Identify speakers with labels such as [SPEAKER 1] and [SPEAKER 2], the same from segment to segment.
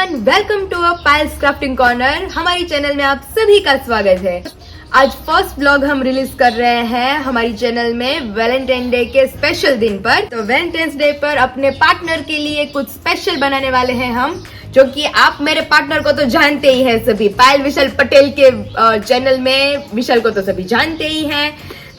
[SPEAKER 1] Everyone, welcome to Payal's crafting corner. हमारी channel में आप सभी का स्वागत है। आज फर्स्ट ब्लॉग हम रिलीज कर रहे हैं हमारी चैनल में वैलेंटाइन डे के स्पेशल दिन पर। तो वैलेंटाइंस डे पर अपने पार्टनर के लिए कुछ स्पेशल बनाने वाले हैं हम, जो कि आप मेरे पार्टनर को तो जानते ही हैं सभी। पायल विशाल पटेल के चैनल में विशाल को तो सभी जानते ही हैं।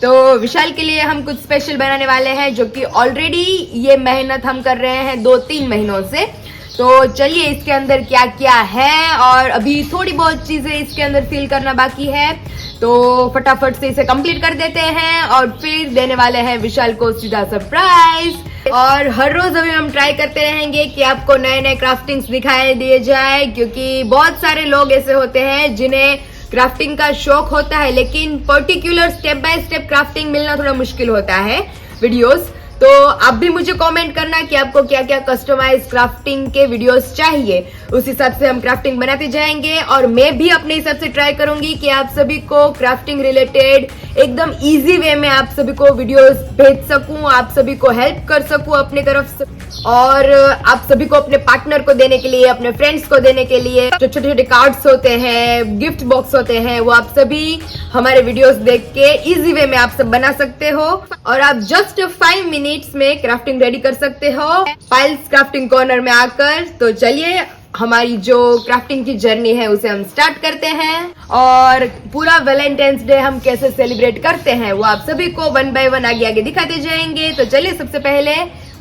[SPEAKER 1] तो विशाल के लिए हम कुछ स्पेशल बनाने वाले हैं, जो कि ऑलरेडी ये मेहनत हम कर रहे हैं 2-3 महीनों से। तो चलिए इसके अंदर क्या क्या है, और अभी थोड़ी बहुत चीजें इसके अंदर फिल करना बाकी है, तो फटाफट से इसे कंप्लीट कर देते हैं और फिर देने वाले हैं विशाल को सीधा सरप्राइज। और हर रोज अभी हम ट्राई करते रहेंगे कि आपको नए नए क्राफ्टिंग्स दिखाई दिए जाए, क्योंकि बहुत सारे लोग ऐसे होते हैं जिन्हें क्राफ्टिंग का शौक होता है, लेकिन particular step by step crafting मिलना थोड़ा मुश्किल होता है वीडियोस। तो आप भी मुझे कमेंट करना कि आपको क्या क्या कस्टमाइज क्राफ्टिंग के वीडियोस चाहिए, उस हिसाब से हम क्राफ्टिंग बनाते जाएंगे। और मैं भी अपने हिसाब से ट्राई करूंगी कि आप सभी को क्राफ्टिंग रिलेटेड एकदम इजी वे में आप सभी को वीडियोस भेज सकूं, आप सभी को हेल्प कर सकूं अपने तरफ से, और आप सभी को अपने पार्टनर को देने के लिए, अपने फ्रेंड्स को देने के लिए जो छोटे छोटे कार्ड्स होते हैं, गिफ्ट बॉक्स होते हैं, वो आप सभी हमारे वीडियोस देख के इजी वे में आप सब बना सकते हो। और आप जस्ट 5 मिनट्स में क्राफ्टिंग रेडी कर सकते हो पायल्स क्राफ्टिंग कॉर्नर में आकर। तो चलिए हमारी जो क्राफ्टिंग की जर्नी है उसे हम स्टार्ट करते हैं, और पूरा वैलेंटाइंस डे हम कैसे सेलिब्रेट करते हैं वो आप सभी को 1 बाय 1 आगे आगे दिखाते जाएंगे। तो चलिए सबसे पहले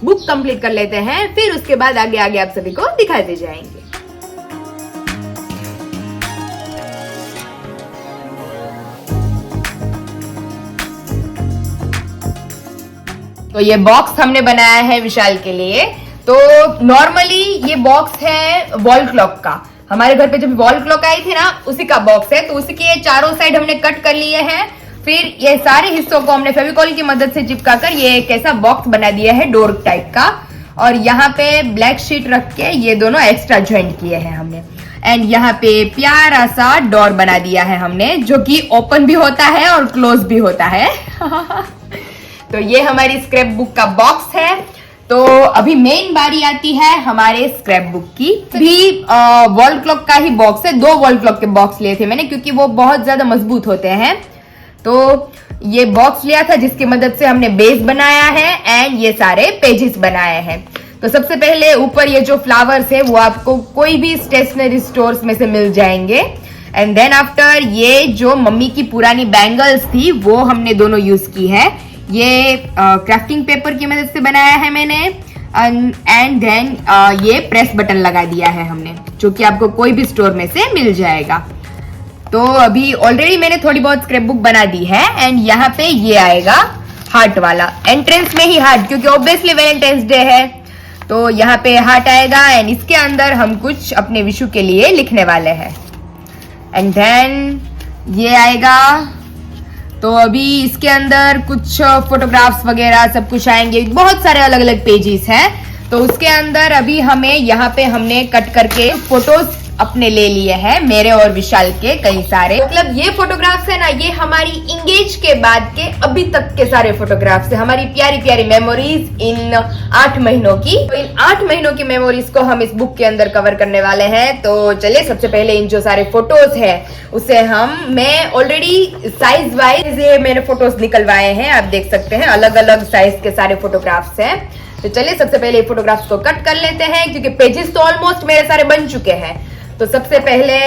[SPEAKER 1] बुक कंप्लीट कर लेते हैं, फिर उसके बाद आगे आगे आप सभी को दिखाते जाएंगे। तो ये बॉक्स हमने बनाया है विशाल के लिए। तो नॉर्मली ये बॉक्स है वॉल क्लॉक का। हमारे घर पे जब वॉल क्लॉक आई थी ना, उसी का बॉक्स है। तो उसी के चारों साइड हमने कट कर लिए हैं, फिर ये सारे हिस्सों को हमने फेविकॉल की मदद से चिपका कर ये एक ऐसा बॉक्स बना दिया है डोर टाइप का। और यहाँ पे ब्लैक शीट रख के ये दोनों एक्स्ट्रा ज्वाइंट किए हैं हमने। एंड यहाँ पे प्यारा सा डोर बना दिया है हमने, जो कि ओपन भी होता है और क्लोज भी होता है। तो ये हमारी स्क्रैप बुक का बॉक्स है। तो अभी मेन बारी आती है हमारे स्क्रैप बुक की। भी वॉल क्लॉक का ही बॉक्स है। 2 वॉल क्लॉक के बॉक्स लिए थे मैंने, क्योंकि वो बहुत ज्यादा मजबूत होते हैं। तो ये बॉक्स लिया था जिसकी मदद से हमने बेस बनाया है एंड ये सारे पेजेस बनाए हैं। तो सबसे पहले ऊपर ये जो फ्लावर्स है वो आपको कोई भी स्टेशनरी स्टोर्स में से मिल जाएंगे। एंड देन आफ्टर ये जो मम्मी की पुरानी बैंगल्स थी वो हमने दोनों यूज की है। ये क्राफ्टिंग पेपर की मदद से बनाया है मैंने। एंड देन ये प्रेस बटन लगा दिया है हमने, जो कि आपको कोई भी स्टोर में से मिल जाएगा। तो अभी ऑलरेडी मैंने थोड़ी बहुत स्क्रैप बुक बना दी है। एंड यहाँ पे ये आएगा हार्ट वाला, एंट्रेंस में ही हार्ट, क्योंकि ऑब्वियसली वैलेंटाइंस डे है। तो यहाँ पे हार्ट आएगा एंड इसके अंदर हम कुछ अपने विशु के लिए लिखने वाले हैं। एंड देन ये आएगा। तो अभी इसके अंदर कुछ फोटोग्राफ्स वगैरह सब कुछ आएंगे, बहुत सारे अलग अलग पेजेस हैं। तो उसके अंदर अभी हमें यहाँ पे हमने कट करके फोटोज अपने ले लिए हैं, मेरे और विशाल के कई सारे। मतलब ये फोटोग्राफ्स है ना, ये हमारी इंगेज के बाद के अभी तक के सारे फोटोग्राफ्स है, हमारी प्यारी प्यारी मेमोरीज इन 8 महीनों की। तो इन 8 महीनों की मेमोरीज को हम इस बुक के अंदर कवर करने वाले हैं। तो चलिए सबसे पहले इन जो सारे फोटोज है उसे मैं ऑलरेडी साइज वाइज ये मैंने फोटोज निकलवाए हैं, आप देख सकते हैं अलग अलग साइज के सारे फोटोग्राफ्स हैं। तो चलिए सबसे पहले फोटोग्राफ्स को कट कर लेते हैं, क्योंकि पेजेस तो ऑलमोस्ट मेरे सारे बन चुके हैं। तो सबसे पहले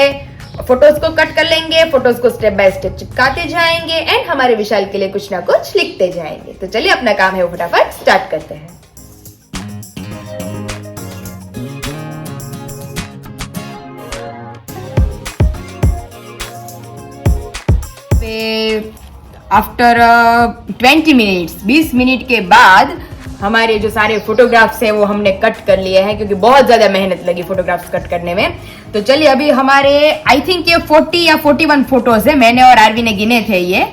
[SPEAKER 1] फोटोज को कट कर लेंगे, फोटोज को स्टेप बाय स्टेप चिपकाते जाएंगे एंड हमारे विशाल के लिए कुछ ना कुछ लिखते जाएंगे। तो चलिए अपना काम है वो फटाफट स्टार्ट करते हैं। आफ्टर 20 मिनट्स, 20 मिनट के बाद हमारे जो सारे फोटोग्राफ्स हैं वो हमने कट कर लिए हैं, क्योंकि बहुत ज्यादा मेहनत लगी फोटोग्राफ्स कट करने में। तो चलिए अभी हमारे आई थिंक ये 40 या 41 फोटोज है, मैंने और आरवी ने गिने थे ये।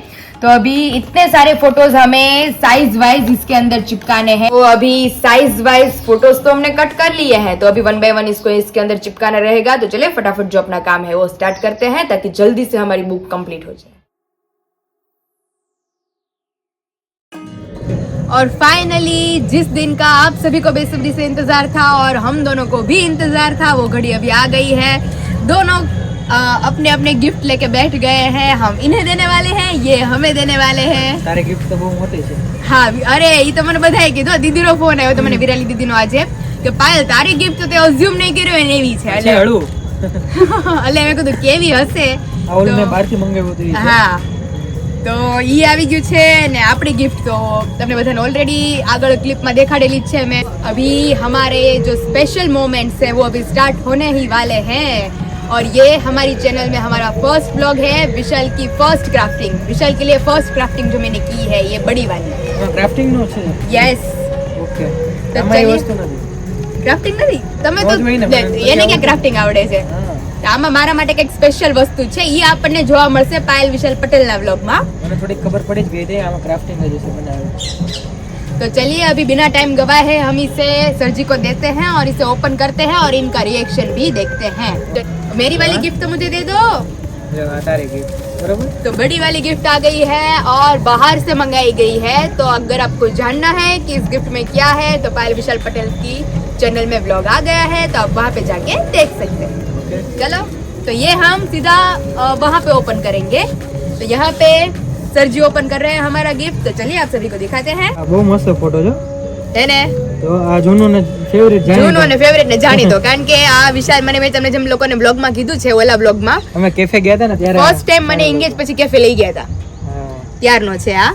[SPEAKER 1] तो अभी इतने सारे फोटोज हमें साइज वाइज इसके अंदर चिपकाने हैं। तो अभी साइज वाइज फोटोज तो हमने कट कर लिए हैं, तो अभी 1 बाय 1 इसको इसके अंदर चिपकाना रहेगा। तो चलिए फटाफट जो अपना काम है वो स्टार्ट करते हैं, ताकि जल्दी से हमारी बुक कंप्लीट हो जाए। और फाइनली जिस दिन का आप सभी को बेसब्री से इंतजार था और हम दोनों को भी इंतजार था वो घड़ी अभी आ गई है। दोनों अपने अपने गिफ्ट लेके बैठ गए हैं। हम इन्हें देने वाले हैं, ये हमें देने वाले हैं।
[SPEAKER 2] तारे गिफ्ट तो बहुत मोटी है।
[SPEAKER 1] हाँ अरे ये तो मैंने बधाई कीधो दीदीनो फोन આવ્યો તો મને વિરાલી દીદીનો આજે કે પાયલ તારી ગિફ્ટ તો તે અઝ્યુમ નહીં કર્યો એને એવી છે એટલે
[SPEAKER 2] હળુ
[SPEAKER 1] એટલે મેં કીધું કેવી હશે
[SPEAKER 2] આ ઓલી મેં બહારથી મંગાવ્યું હતું
[SPEAKER 1] હા તો ઈ આવી ગયું છે ને આપણી गिफ्ट तो તમને બધાને ઓલરેડી આગળ ક્લિપમાં દેખાડેલી જ છે મેં। अभी हमारे जो स्पेशल मोमेंट्स है वो अभी स्टार्ट होने ही वाले हैं और ये हमारी चैनल में हमारा फर्स्ट व्लॉग है विशाल की फर्स्ट क्राफ्टिंग। विशाल के लिए फर्स्ट क्राफ्टिंग जो मैंने की है ये बड़ी वाली
[SPEAKER 2] ક્રાફ્ટિંગ નો છે।
[SPEAKER 1] यस
[SPEAKER 2] ઓકે
[SPEAKER 1] તો
[SPEAKER 2] અમારી
[SPEAKER 1] ચલીએ।
[SPEAKER 2] વસ્તુ નથી
[SPEAKER 1] ક્રાફ્ટિંગ નથી તમે તો
[SPEAKER 2] રોજ મહિને
[SPEAKER 1] એને ક્યાં ક્રાફ્ટિંગ આવડે છે
[SPEAKER 2] હા
[SPEAKER 1] આમાં મારા માટે કંઈક સ્પેશિયલ વસ્તુ છે ઈ આપણને જોવા મળશે પાયલ વિશાલ પટેલના વ્લોગમાં।
[SPEAKER 2] મને થોડી ખબર પડી જ ગઈ હતી આમાં ક્રાફ્ટિંગ જ હશે બનાવ્યું।
[SPEAKER 1] तो चलिए अभी बिना टाइम गवाए हम इसे सर जी को देते हैं और इसे ओपन करते हैं और इनका रिएक्शन भी देखते हैं। तो मेरी वाली गिफ्ट तो मुझे दे दो।
[SPEAKER 2] જો આ તારી गिफ्ट बराबर।
[SPEAKER 1] तो बड़ी वाली गिफ्ट आ गई है और बाहर से मंगाई गई है। तो अगर आपको जानना है कि इस गिफ्ट में क्या है तो पायल विशाल पटेल की चैनल में व्लॉग आ गया है तो आप वहाँ पे जाके देख सकते हैं।
[SPEAKER 2] ઓકે
[SPEAKER 1] चलो तो ये हम सीधा वहाँ पे ओपन करेंगे। तो यहाँ पे सर जी ओपन कर रहे हैं हमारा गिफ्ट। तो चलिए आप सभी को दिखाते हैं।
[SPEAKER 2] આ બહુ મસ્ત ફોટો છે
[SPEAKER 1] है ने
[SPEAKER 2] તો આ જૂનો ને ફેવરિટ જાણી
[SPEAKER 1] જૂનો ને ફેવરેટ ને જાણી દો કારણ કે આ વિશાલ મને મેં તમને જેમ લોકોને બ્લોગ માં કીધું છે ઓલા બ્લોગ માં
[SPEAKER 2] અમે કેફે ગયા હતા ને ત્યારે
[SPEAKER 1] ફર્સ્ટ ટાઈમ મને એંગેજ પછી કેફે લઈ ગયા હતા
[SPEAKER 2] હા
[SPEAKER 1] ત્યારનો છે આ।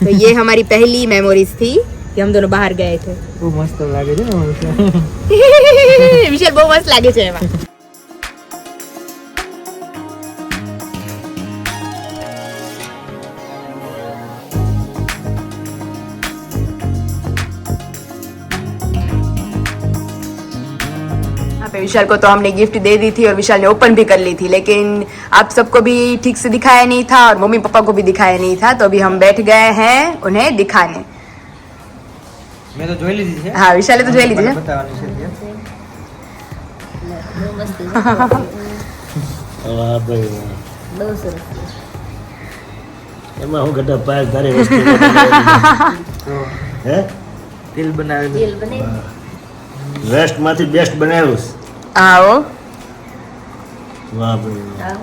[SPEAKER 1] तो ये हमारी पहली मेमोरीज थी कि हम दोनों बाहर गए थे।
[SPEAKER 2] બહુ મસ્ત લાગે છે ને
[SPEAKER 1] વિશાલ બહુ મસ્ત લાગે છે એમાં। विशाल को तो हमने गिफ्ट दे दी थी और विशाल ने ओपन भी कर ली थी लेकिन आप सबको भी ठीक से दिखाया नहीं था और मम्मी पापा को भी दिखाया नहीं था। तो अभी हम बैठ गए हैं उन्हें दिखाने।
[SPEAKER 2] મેં તો જોઈ લીધી છે।
[SPEAKER 1] हाँ विशाले तो જોઈ લીધી છે।
[SPEAKER 2] બતાવવાની છે ત્યાં।
[SPEAKER 3] વાહ ભાઈ વાહ. એમાં હું ઘટા પાય તારી વસ્તુ
[SPEAKER 2] તો
[SPEAKER 3] હે
[SPEAKER 2] તિલ બનાવેલું
[SPEAKER 3] વેસ્ટ માંથી બેસ્ટ બનાવ્યું છે.
[SPEAKER 1] आओ
[SPEAKER 3] વાહ ભાઈ વાહ.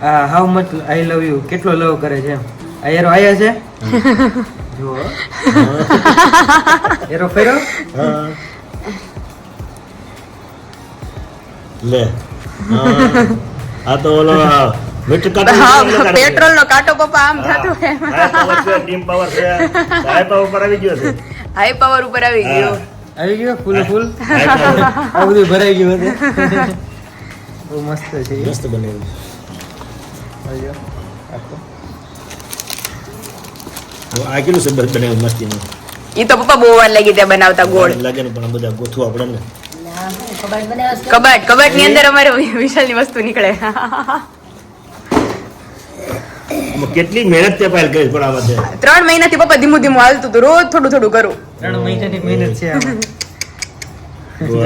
[SPEAKER 2] આ how much I love you કેટલો લવ કરે છે એમ આ એરો આયા છે જો એરો ફેરો
[SPEAKER 3] હા. લે હા. આ તો ઓલો મીઠ કાઢો
[SPEAKER 1] हाँ पेट्रोल नो काटो पप्पा आम
[SPEAKER 3] હા.
[SPEAKER 1] थतो है
[SPEAKER 3] હાઈ પાવર છે ટીમ પાવર છે હાઈ પાવર પર આવી ગયો છે
[SPEAKER 1] हाई पावर ऊपर આવી ગયો।
[SPEAKER 2] આવી ગયો ફૂલ ફૂલ
[SPEAKER 3] હાઈ પાવર
[SPEAKER 2] આ બધું ભરાઈ ગયું છે બહુ મસ્ત છે એ.
[SPEAKER 3] મસ્ત બનાવ્યું
[SPEAKER 2] આવી ગયો આખો
[SPEAKER 3] આ કેટલું સરસ બનાવ્યું મસ્તીનું
[SPEAKER 1] ઈ તો પપ્પા બહુ વાર લાગી ત્યાં બનાવતા ગોળ
[SPEAKER 3] લાગે ને પણ આ બધા ગોથવા પડે ને
[SPEAKER 1] કબાટ ની અંદર અમારે વિશાલ ની વસ્તુ નીકળે।
[SPEAKER 3] આમાં કેટલી મહેનત તે પાયલ કરી પણ આમાં તે
[SPEAKER 1] 3 મહિનાથી પપ્પા ધીમું ધીમું હાલતું હતું રોજ થોડું થોડું કરું।
[SPEAKER 2] 3 મહિનાની મહેનત છે આમાં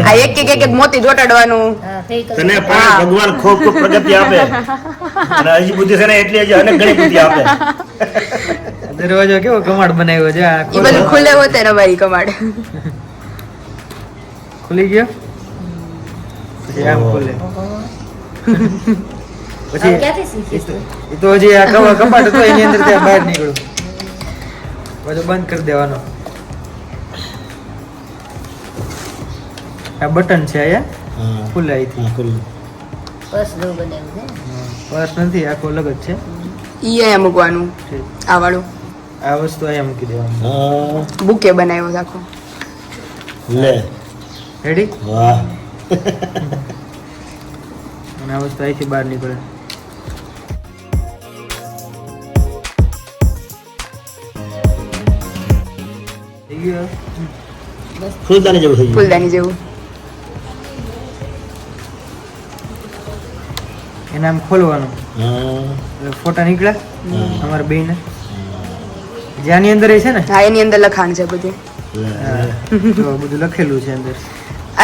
[SPEAKER 1] આ એક એક મોતી જોટાડવાનું
[SPEAKER 3] તને પણ ભગવાન ખૂબ ખૂબ પ્રગતિ આપે અને હજી બુદ્ધિ છે ને એટલી હજી અનેક ઘણી બુદ્ધિ આપે
[SPEAKER 2] દરવાજો કેવો કમાડ બનાવ્યો છે આ
[SPEAKER 1] ઈ બધું ખુલ્લે હોતે ને અમારી કમાડ।
[SPEAKER 2] ખુલી ગયો પછી આમ ખુલે પછી એ તો હજી આ કપાટ હતો એની અંદર ત્યાં બહાર નીકળ્યું બધું બંધ કરી દેવાનો આ બટન છે અહીંયા
[SPEAKER 3] હા
[SPEAKER 2] ખુલે અહીંથી
[SPEAKER 3] હા ખુલ્લું
[SPEAKER 2] પર્સ નથી આખો અલગ જ છે
[SPEAKER 1] ઈ અહીંયા મૂકવાનું
[SPEAKER 2] ઠીક.
[SPEAKER 1] આ વાળું
[SPEAKER 2] આ વસ્તુ અહીંયા મૂકી દેવાનું
[SPEAKER 3] હા
[SPEAKER 1] બુકે બનાવ્યો છે આખો।
[SPEAKER 3] લે
[SPEAKER 2] રેડી
[SPEAKER 3] વાહ
[SPEAKER 2] અને આ વસ્તુ અહીંથી બહાર નીકળે થઈ ગયો
[SPEAKER 3] ફૂલદાની જેવું થઈ ગયું
[SPEAKER 1] ફૂલદાની જેવું।
[SPEAKER 2] એને આમ ખોલવાનું
[SPEAKER 3] હા
[SPEAKER 2] એટલે ફોટા નીકળ્યા
[SPEAKER 3] હા.
[SPEAKER 2] અમારા બેયને જ્યાંની અંદર એ છે ને
[SPEAKER 1] હા એની અંદર લખાણ છે બધું।
[SPEAKER 3] લે
[SPEAKER 2] હા, તો બધું લખેલું છે અંદર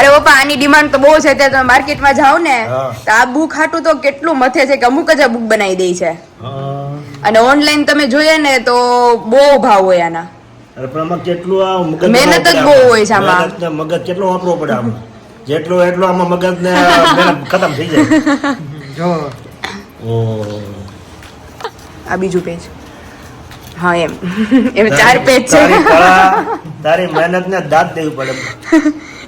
[SPEAKER 1] અરે પપ્પા આની ડિમાન્ડ તો બહુ છે ત્યાં તમે માર્કેટમાં જાઓ ને
[SPEAKER 3] હા.
[SPEAKER 1] તો આ બુક હાટું તો કેટલું મથે છે કે અમુક જ આ બુક બનાવી દે છે
[SPEAKER 3] હા
[SPEAKER 1] અને ઓનલાઈન તમે જોઈએ ને તો બહુ ભાવ હોય આના।
[SPEAKER 3] અરે પણ આમાં કેટલું આ મગજ
[SPEAKER 1] મહેનત જ
[SPEAKER 3] વાપરવું
[SPEAKER 1] બહુ
[SPEAKER 3] પડે
[SPEAKER 1] હોય છે આમાં.
[SPEAKER 3] મહેનત ને મગજ કેટલો વાપરવો પડે આમાં જેટલો એટલો આમાં મગજ ને મહેનત ખતમ થઈ જાય
[SPEAKER 2] જો
[SPEAKER 3] ઓહ
[SPEAKER 1] આ બીજું પેજ. હા એમ 4 પેજ છે.
[SPEAKER 3] તારી કળા તારી મહેનત ને દાદ દેવી પડે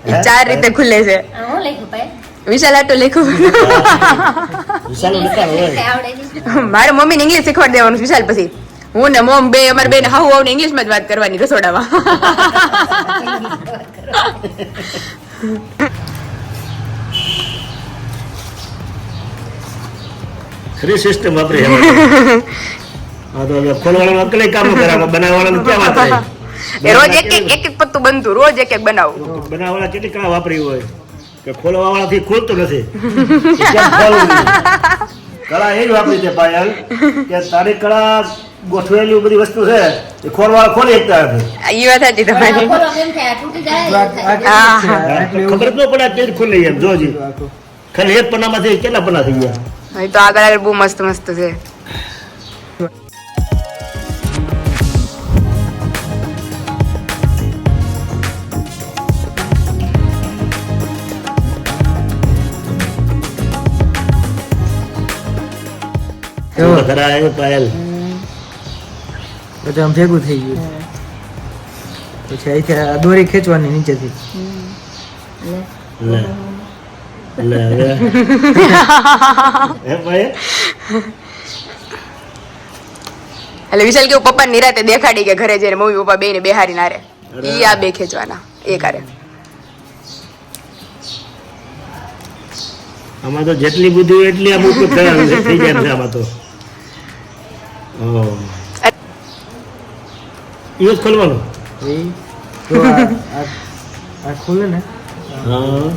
[SPEAKER 1] એ 4 રીતે ખુલે છે.
[SPEAKER 4] હું લખ્યું ભાઈ
[SPEAKER 1] વિશાલ આટો લખ્યું.
[SPEAKER 3] વિશાલ વિચાર હોય
[SPEAKER 4] આવડે નહીં
[SPEAKER 1] મારે મમ્મીને ઇંગ્લિશ શીખવાડી દેવાનું છે વિશાલ પછી. હું ને મમ બે અમારે બેન હાવ હાવ ઇંગ્લિશમાં જ વાત કરવાની રસોડામાં.
[SPEAKER 3] ખરી સિસ્ટમ વાપરી હા તો હવે ખોલવાળાનું અકલે કામ કરે આમાં બનાવવાળાનું ક્યાં વાત રહી
[SPEAKER 1] એ રોજ એક એક પત્તું બનતું રોજ એક બનાવું.
[SPEAKER 3] બનાવવાળા કેટલી કળા વાપરી હોય કે ખોલવાવાળાથી ખોલતું નથી એ કેમ ખોલવું નહીં? કળા એ જ વાપરી છે પાયલ કે તારી કળા ગોઠવેલી બધી વસ્તુ છે એ ખોલવાળા ખોલી શકતા નથી
[SPEAKER 1] એ વાત સાચી તમારી.
[SPEAKER 4] ખોલો એમ થાય તૂટી જાય એવું થાય.
[SPEAKER 1] હા.
[SPEAKER 3] ખબર જ ન પડે તે જ ખુલી એમ જોજી ખાલી એક પન્નામાંથી કેટલા પન્ના થઈ ગયા
[SPEAKER 1] અહીં તો આગળ બહુ મસ્ત મસ્ત છે.
[SPEAKER 3] એવું ખરા આવ્યું પાયલ
[SPEAKER 2] પછી આમ ભેગું થઈ ગયું પછી અહીંથી આ દોરી ખેંચવાની નીચેથી
[SPEAKER 3] લે લે હવે હે પાયલ
[SPEAKER 1] એટલે વિશાલ કેવું પપ્પા નિરાતે દેખાડી કે ઘરે જઈને મમ્મી પપ્પા બે ને બેહારી નારે ઈ આ બે ખેંચવાના એ કરે.
[SPEAKER 3] આમાં તો જેટલી બુદ્ધિ હોય એટલી આમ ઉપયોગ થઈ જાય છે આમાં તો ઓહ ઈ જ ખોલવાનું
[SPEAKER 2] એ તો આ ખુલે ને
[SPEAKER 3] હા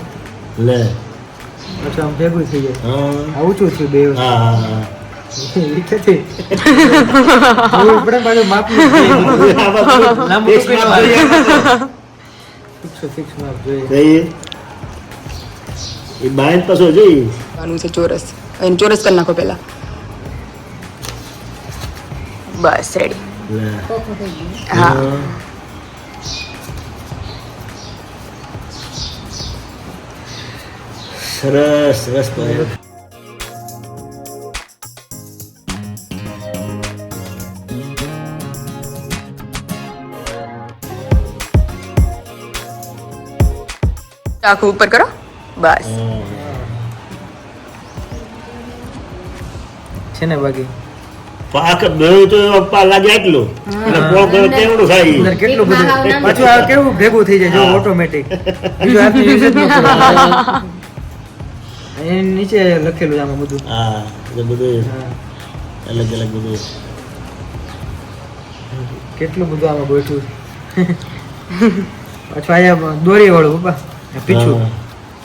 [SPEAKER 3] લે
[SPEAKER 2] પછી આમ ભેગું થઈ જાય
[SPEAKER 3] હા
[SPEAKER 2] આ ઊંચું થયું બે
[SPEAKER 3] હા હા
[SPEAKER 2] એ ક્યાંથી જોવું પડે પાછું માપનું લાંબુ તો કેટલું આવે? ફિક્સ માપ જોઈએ
[SPEAKER 3] એ બાય પાછો જઈ
[SPEAKER 1] આનું છે ચોરસ એને ચોરસ કરી નાખો પેલા. બસ રેડી.
[SPEAKER 3] લે
[SPEAKER 4] ખોખું થઈ ગયું.
[SPEAKER 1] હા
[SPEAKER 3] સરસ સરસ પાયલ
[SPEAKER 1] આખું ઉપર કરો બસ.
[SPEAKER 2] છે ને બાકી
[SPEAKER 3] પાક બે તો પપ્પા લાગે એટલું અને પોળ કરે તેવડું થાય
[SPEAKER 2] અંદર કેટલું બધું પાછું આ કેવું ભેગું થઈ જાય જો
[SPEAKER 3] હા.
[SPEAKER 2] ઓટોમેટિક બીજું હાથનું યુઝ જ ન કરે એની નીચે લખેલું છે આમાં બધું
[SPEAKER 3] હા એ બધું
[SPEAKER 2] હા.
[SPEAKER 3] અલગ અલગ બધું
[SPEAKER 2] કેટલું બધું આમાં ગોઠવું પાછું અહીંયા દોરી વાળું પપ્પા પીછું
[SPEAKER 3] હા.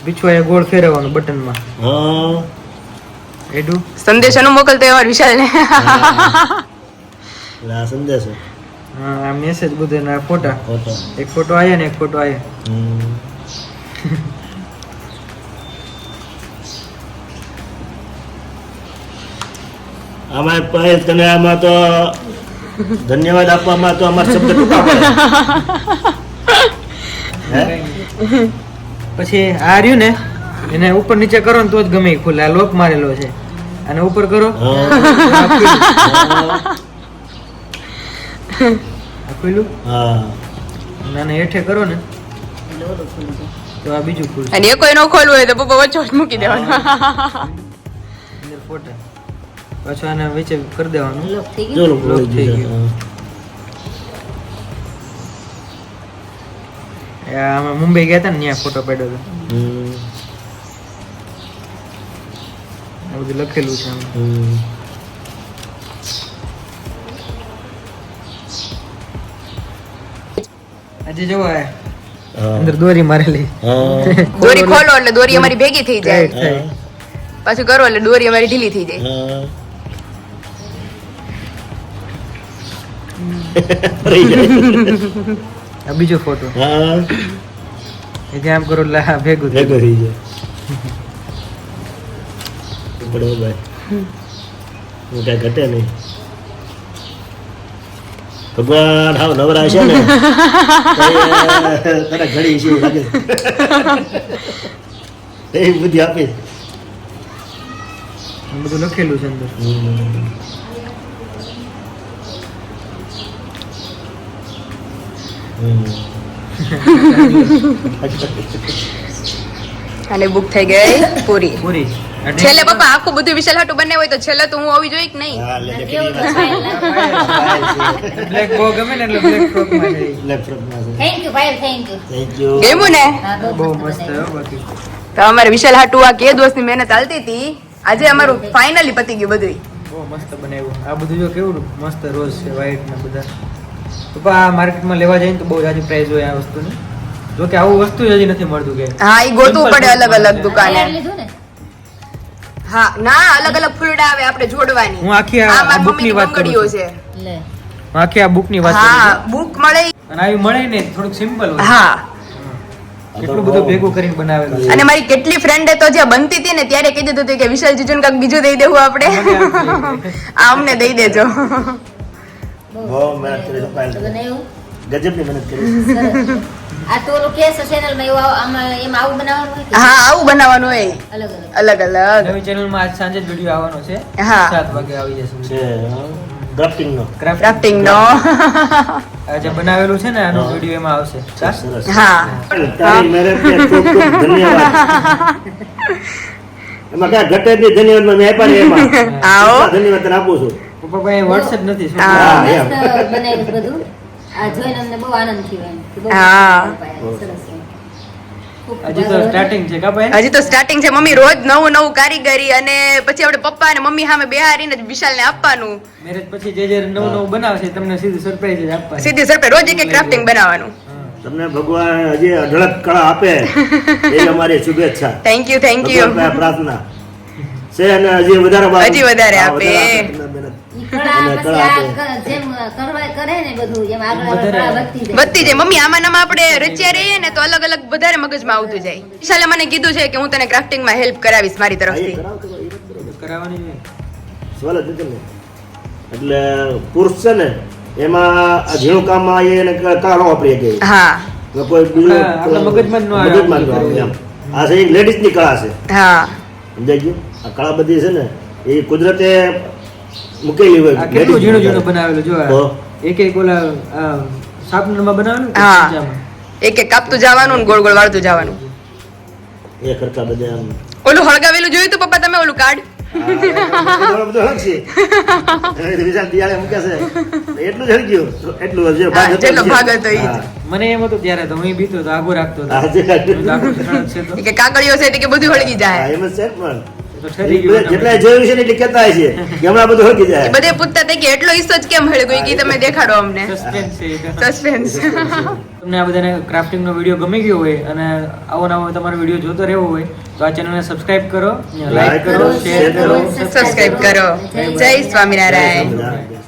[SPEAKER 2] પીછું અહીંયા ગોળ ફેરવવાનું બટનમાં
[SPEAKER 3] હા
[SPEAKER 2] એડું
[SPEAKER 1] સંદેશાનું મોકલતો એવા વિશાલ ને.
[SPEAKER 3] લે આ સંદેશો
[SPEAKER 2] હા આ મેસેજ બધું એના ફોટા
[SPEAKER 3] ફોટો
[SPEAKER 2] એક ફોટો આવ્યો ને એક ફોટો આવ્યો
[SPEAKER 3] આમાં પાયલ તને આમાં તો ધન્યવાદ આપવામાં તો અમારા શબ્દ ટૂંકા પડે હે
[SPEAKER 2] પછી આ રહ્યું ને એને ઉપર નીચે કરો ને તો જ ગમે ઈ ખુલે આ લોક મારેલો છે અને ઉપર કરો
[SPEAKER 3] હા.
[SPEAKER 2] આ ખુલ્લું
[SPEAKER 3] હા
[SPEAKER 2] અને આને હેઠે કરો ને તો આ બીજું ખુલશે
[SPEAKER 1] અને એ કોઈ ન ખોલવું હોય તો પપ્પા વચ્ચે જ મૂકી દેવાનું.
[SPEAKER 2] અંદર ફોટા પાછું આને વચ્ચે કરી દેવાનું
[SPEAKER 4] લોક થઈ ગયું.
[SPEAKER 3] ચલો
[SPEAKER 2] લોક થઈ
[SPEAKER 3] થઈ
[SPEAKER 2] ગયું. આમાં મુંબઈ ગયા હતા ને ત્યાં ફોટો પાડ્યો હતો આ બધું લખેલું છે આમાં આજે જોવો આ અંદર દોરી મારેલી
[SPEAKER 1] દોરી ખોલો એટલે દોરી અમારી ભેગી થઈ જાય.
[SPEAKER 2] Right થાય.
[SPEAKER 1] પાછું કરો એટલે દોરી અમારી ઢીલી થઈ જાય.
[SPEAKER 2] આ બીજો ફોટો એ જે આમ કરો એટલે આ ભેગું થાય.
[SPEAKER 3] ભેગો થઈ જાય બરોબર હું કઈ ઘટે નહીં ભગવાન હાવ નવરા છે ને તને ઘડી છે એવું લાગે એ બુદ્ધિ આપી
[SPEAKER 2] બધું લખેલું છે અંદર.
[SPEAKER 1] અને બુક થઈ ગઈ પૂરી.
[SPEAKER 2] પૂરી
[SPEAKER 1] છેલ્લે પપ્પા આખું બધું વિશાલ હાટુ બને હોય તો છેલ્લે તો હું આવી જોઈ કે નહીં?
[SPEAKER 3] હા, લે, લે,
[SPEAKER 4] કેવું
[SPEAKER 3] કરી વાત.
[SPEAKER 2] બ્લેક બહુ ગમે ને એટલે બ્લેક ફ્રોક માં જાય.
[SPEAKER 3] લેપટોપમાં છે.
[SPEAKER 4] થેન્ક યુ ભાઈ થેન્ક યુ
[SPEAKER 3] Thank you.
[SPEAKER 1] ગમ્યું ને?
[SPEAKER 4] હા
[SPEAKER 2] બહુ મસ્ત હો બાકી.
[SPEAKER 1] તો અમારે વિશાલ હાટુ આ કે દિવસની મહેનત ચાલતી હતી, આજે અમારું ફાઇનલી પતી ગયું બધું.
[SPEAKER 2] બહુ મસ્ત બનાવ્યું. આ બધું જો કેવું મસ્ત રોઝ છે વ્હાઈટ ને બધા. પપ્પા આ માર્કેટમાં લેવા જાય ને તો બહુ જાજી પ્રાઇસ હોય આ વસ્તુની. જો કે આવું વસ્તુ જ હજી નથી મળતું કે.
[SPEAKER 1] હા, ઈ ગોતવું પડે અલગ અલગ દુકાને.
[SPEAKER 4] લીધું ને
[SPEAKER 1] હા, ના અલગ અલગ ફૂલડા આવે આપણે જોડવાની.
[SPEAKER 2] હું આખી
[SPEAKER 1] આ
[SPEAKER 2] આ
[SPEAKER 1] મારી
[SPEAKER 2] બુકની
[SPEAKER 1] મમ્મીની
[SPEAKER 2] વાત કરું
[SPEAKER 1] બંગડીઓ
[SPEAKER 2] છું.
[SPEAKER 1] છે.
[SPEAKER 4] લે
[SPEAKER 2] હું આખી આ બુકની વાત કરું
[SPEAKER 1] હા,
[SPEAKER 2] છું.
[SPEAKER 1] બુક મળે.
[SPEAKER 2] અને આવી મળે ને થોડુંક સિમ્પલ હોય.
[SPEAKER 1] હા,
[SPEAKER 2] એટલું બધું ભેગું કરીને બનાવેલું છે.
[SPEAKER 1] અને મારી કેટલી ફ્રેન્ડે તો જ્યાં બનતી હતી ને ત્યારે કીધું હતું કે વિશાલ જીજુને કાંઈક બીજું દઈ દેવું આપણે. આ અમને દઈ દેજો.
[SPEAKER 3] બહુ મહેનત કરી છે પાયલ.
[SPEAKER 4] બનાવ્યું
[SPEAKER 3] ગજબની મહેનત કરી છે.
[SPEAKER 4] સરસ. આ તો ઓલું કેસ ચેનલ માં એવું આમાં એમ આવું બનાવવાનું હોય કે
[SPEAKER 1] હા, આવું બનાવવાનું હોય
[SPEAKER 4] અલગ
[SPEAKER 1] અલગ અલગ.
[SPEAKER 2] નવી ચેનલમાં આજ સાંજે જ વિડીયો આવવાનો છે.
[SPEAKER 1] હા.
[SPEAKER 2] 7 વાગે આવી જશે.
[SPEAKER 3] છે ગ્રાફ્ટિંગનો.
[SPEAKER 1] ક્રાફ્ટિંગ નો.
[SPEAKER 2] આ જે બનાવેલું છે ને આનો વિડીયો એમાં આવશે.
[SPEAKER 3] સરસ.
[SPEAKER 1] હા.
[SPEAKER 3] તારી મહેનતને ખૂબ ખૂબ ધન્યવાદ. એમાં ક્યાં ઘટે જ નહીં ધન્યવાદમાં મેં આપ્યા ને એમાં.
[SPEAKER 1] આવો.
[SPEAKER 3] એટલા ધન્યવાદ તને આપું છું.
[SPEAKER 2] પપ્પા ભાઈ વર્ડ્સ જ નથી. શું
[SPEAKER 1] હા.
[SPEAKER 3] હા,
[SPEAKER 4] મસ્ત
[SPEAKER 3] એમ.
[SPEAKER 4] બનાવ્યું છે બધું આ જોઈને અમને બહુ આનંદ થયો એમ કે બહુ
[SPEAKER 1] હા.
[SPEAKER 4] સરસ એમ. ખૂબ
[SPEAKER 2] હજી તો સ્ટાર્ટિંગ છે કા ભાઈ?
[SPEAKER 1] હજી તો સ્ટાર્ટિંગ છે. મમ્મી રોજ નવું નવું કારીગરી અને પછી આપણે પપ્પા અને મમ્મી સામે બેહારીને જ વિશાલને આપવાનું.
[SPEAKER 2] મેરેજ પછી જે નવું નવું બનાવશે તમને સીધું સરપ્રાઈઝ જ આપવાનું.
[SPEAKER 1] સીધી સરપે રોજ એક ક્રાફ્ટિંગ બનાવવાનું.
[SPEAKER 3] તમને ભગવાન હજી અઢળક કળા આપે એ અમારી શુભેચ્છા.
[SPEAKER 1] Thank you thank you.
[SPEAKER 3] ભગવાન પાસે પ્રાર્થના છે અને હજી વધારે
[SPEAKER 1] હજી વધારે
[SPEAKER 3] હા,
[SPEAKER 1] આપે.
[SPEAKER 3] તમને મહેનત.
[SPEAKER 4] ઈ કળા
[SPEAKER 3] અને
[SPEAKER 4] પછી
[SPEAKER 3] કળા
[SPEAKER 4] આ
[SPEAKER 3] આપે.
[SPEAKER 4] જેમ કરવા કરે ને બધું એમ આગળ આગળ
[SPEAKER 2] વધારે
[SPEAKER 4] કળા વધતી જાય
[SPEAKER 1] વધતી જાય. મમ્મી આમાં નામાં આપણે રચ્યા રહીએ ને તો અલગ અલગ વધારે મગજમાં આવતું જાય. વિશાલે મને કીધું છે કે હું તને ક્રાફ્ટિંગમાં હેલ્પ કરાવીશ મારી
[SPEAKER 3] હા, એ
[SPEAKER 1] તરફથી.
[SPEAKER 3] કરાવો, કરાવો, એ વાત બરોબર.
[SPEAKER 2] કરાવવાની નહીં.
[SPEAKER 3] સવાલ જ નથી ને. એટલે પુરુષ છે ને એમાં આ ઝીણું કામમાં એને કળા ન વાપરી શકે.
[SPEAKER 1] હા
[SPEAKER 3] તો કોઈ બીજું
[SPEAKER 2] આપણા મગજમાં જ ન આવે.
[SPEAKER 3] મગજમાં જ ન આવે એમ. આ છે એક લેડીઝની કળા છે.
[SPEAKER 1] હા
[SPEAKER 3] સમજાઈ ગયું? આ કળા બધી છે ને એ કુદરતે મૂકેલી હોય.
[SPEAKER 2] આ કેટલું
[SPEAKER 3] ladies
[SPEAKER 2] ઝીણું
[SPEAKER 3] ની
[SPEAKER 2] ઝીણું બનાવેલું જો આ.
[SPEAKER 3] તો?
[SPEAKER 2] એક એક ઓલા સાપનરમાં બનાવેલું ને
[SPEAKER 1] હા.
[SPEAKER 2] ચમચામાં.
[SPEAKER 1] એક એક કાપતું જવાનું ને ગોળ ગોળ વાળતું જવાનું.
[SPEAKER 3] એ ખર્ચા બધા આમ.
[SPEAKER 1] ઓલું હળગાવેલું જોયું તું પપ્પા તમે ઓલું કાર્ડ?
[SPEAKER 3] આ બધું હળગ છે. હવે વિશાલ દિવાળે મૂકે છે. એટલું જ હળગ્યું. એટલું જ ભાગ હતો
[SPEAKER 1] જેટલો
[SPEAKER 3] જ.
[SPEAKER 1] ભાગ હતો ઈ જ.
[SPEAKER 3] હા.
[SPEAKER 2] મને એમ હતું ત્યારે તો હું બીતો તો આગો રાખતો હતો.
[SPEAKER 3] હા, જે
[SPEAKER 2] હું તો આખું ઠણક છે તો.
[SPEAKER 1] એ કે કાગળિયો છે એટલે કે બધું હળગી
[SPEAKER 3] હા,
[SPEAKER 1] જાય.
[SPEAKER 3] એમ જ છે પણ.
[SPEAKER 2] તો ઠરી
[SPEAKER 3] એ
[SPEAKER 2] ગયું.
[SPEAKER 3] જેટલા જોયું છે ને એટલે કહેતા હશે કે હમણાં બધું હળગી જાય.
[SPEAKER 1] બધે પૂછતા હતા કે એટલો હિસ્સો જ કેમ હળગ્યો? ઈ કે તમે દેખાડો અમને.
[SPEAKER 2] સસ્પેન્સ છે એક.
[SPEAKER 1] સસ્પેન્સ.
[SPEAKER 2] તમને આ બધાને ક્રાફ્ટિંગનો વિડીયો ગમી ગયો હોય અને આવો નવો તમારો વિડીયો જોતો રહેવો હોય તો આ ચેનલને સબસ્ક્રાઇબ કરો, લાઈક કરો, શેર કરો.
[SPEAKER 1] સબસ્ક્રાઇબ કરો. જય સ્વામિનારાયણ.
[SPEAKER 3] બધા.